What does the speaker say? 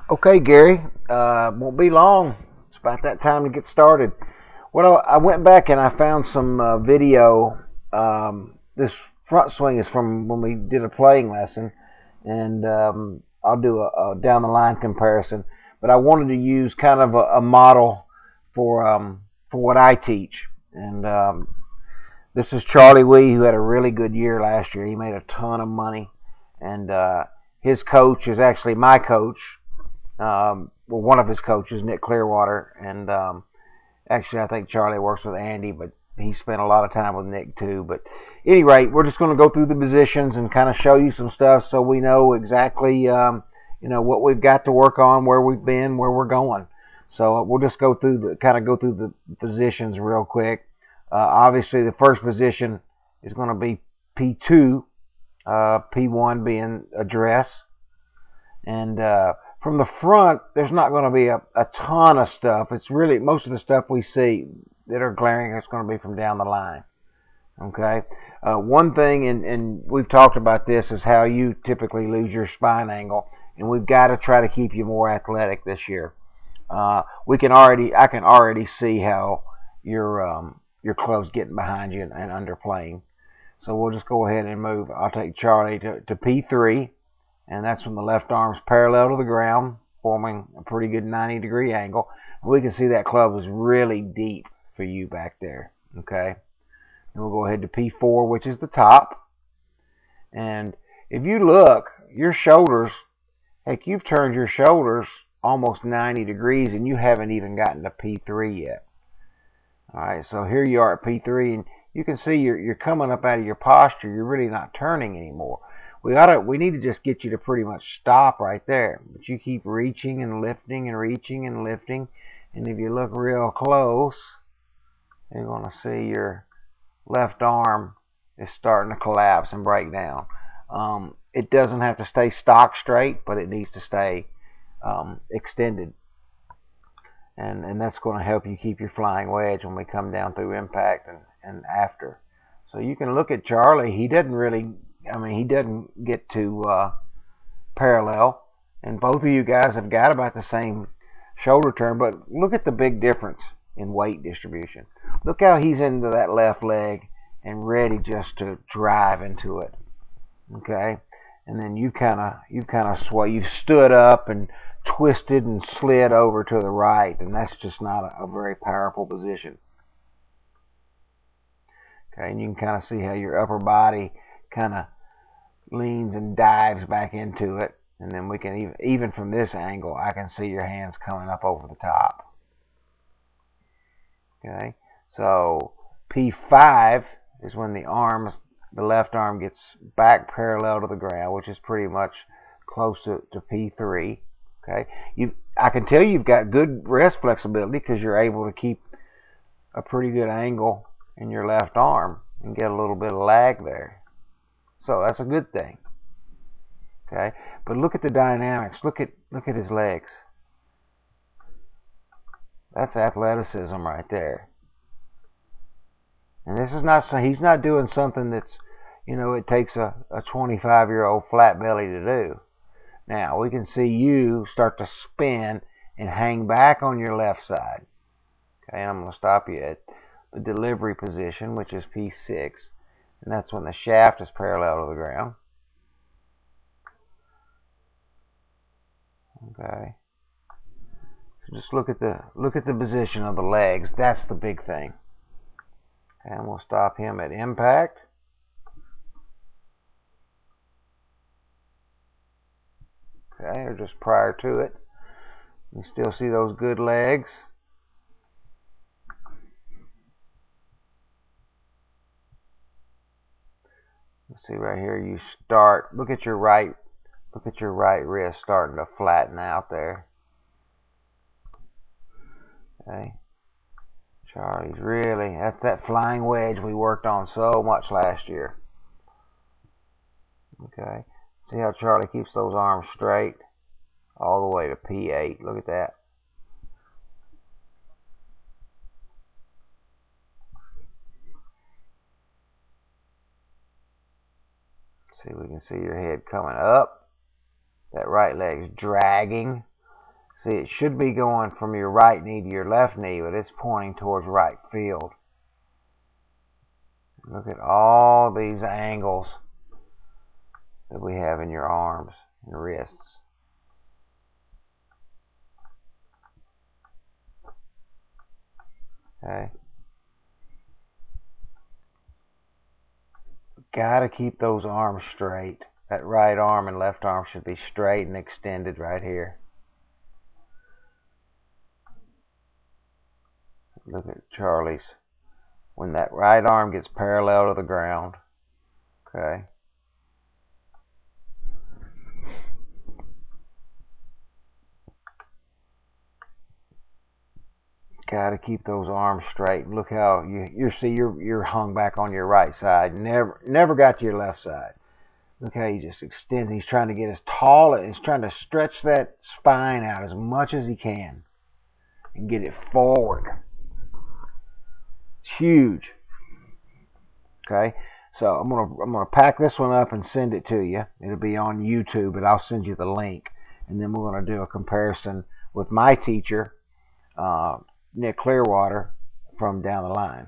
Okay, Gary, won't be long. It's about that time to get started. Well, I went back and I found some video. This front swing is from when we did a playing lesson, and I'll do a down the line comparison. But I wanted to use kind of a model for what I teach. And this is Charlie Wee, who had a really good year last year. He made a ton of money, and his coach is actually my coach. Well, one of his coaches, Nick Clearwater, and actually I think Charlie works with Andy, but he spent a lot of time with Nick too. But at any rate, we're just going to go through the positions and kind of show you some stuff so we know exactly what we've got to work on, where we've been, where we're going. So we'll just go through the positions real quick. Obviously, the first position is going to be P2, P1 being address, and from the front, there's not going to be a ton of stuff. It's really most of the stuff we see that are glaring is going to be from down the line. Okay. One thing, and we've talked about this, is how you typically lose your spine angle, and we've got to try to keep you more athletic this year. I can already see how your club's getting behind you and underplaying. So we'll just go ahead and move. I'll take Charlie to P3. And that's when the left arm's parallel to the ground, forming a pretty good 90-degree angle. We can see that club was really deep for you back there, okay? And we'll go ahead to P4, which is the top. And if you look, your shoulders, heck, you've turned your shoulders almost 90 degrees, and you haven't even gotten to P3 yet. All right, so here you are at P3, and you can see you're coming up out of your posture. You're really not turning anymore. We need to just get you to pretty much stop right there. But you keep reaching and lifting and reaching and lifting. And if you look real close, you're going to see your left arm is starting to collapse and break down. It doesn't have to stay stock straight, but it needs to stay extended. And that's going to help you keep your flying wedge when we come down through impact and after. So you can look at Charlie. He doesn't get to parallel, and both of you guys have got about the same shoulder turn, but look at the big difference in weight distribution. Look how he's into that left leg and ready just to drive into it. Okay, and then you've stood up and twisted and slid over to the right, and that's just not a very powerful position. Okay, and you can kind of see how your upper body kind of leans and dives back into it, and then we can even from this angle I can see your hands coming up over the top. Okay, so P5 is when the left arm gets back parallel to the ground, which is pretty much close to P3. Okay, I can tell you've got good wrist flexibility because you're able to keep a pretty good angle in your left arm and get a little bit of lag there. So that's a good thing. Okay, but look at the dynamics. Look at his legs. That's athleticism right there. And this is not, he's not doing something that's, it takes a 25-year-old flat belly to do. Now we can see you start to spin and hang back on your left side. Okay, and I'm going to stop you at the delivery position, which is P6. And that's when the shaft is parallel to the ground. Okay. So just look at the position of the legs. That's the big thing. Okay, and we'll stop him at impact. Okay, or just prior to it. You still see those good legs. See right here, you start. Look at your right wrist starting to flatten out there. Okay, Charlie's really, that's that flying wedge we worked on so much last year. Okay, see how Charlie keeps those arms straight all the way to P8. Look at that. See, we can see your head coming up. That right leg's dragging. See, it should be going from your right knee to your left knee, but it's pointing towards right field. Look at all these angles that we have in your arms and wrists. Okay. Got to keep those arms straight. That right arm and left arm should be straight and extended right here. Look at Charlie's. When that right arm gets parallel to the ground. Okay. Got to keep those arms straight. Look how you're hung back on your right side. Never got to your left side. Look how he just extends. He's trying to get as tall. He's trying to stretch that spine out as much as he can and get it forward. It's huge. Okay, so I'm gonna pack this one up and send it to you. It'll be on YouTube, but I'll send you the link, and then we're gonna do a comparison with my teacher, Nick Clearwater, from down the line.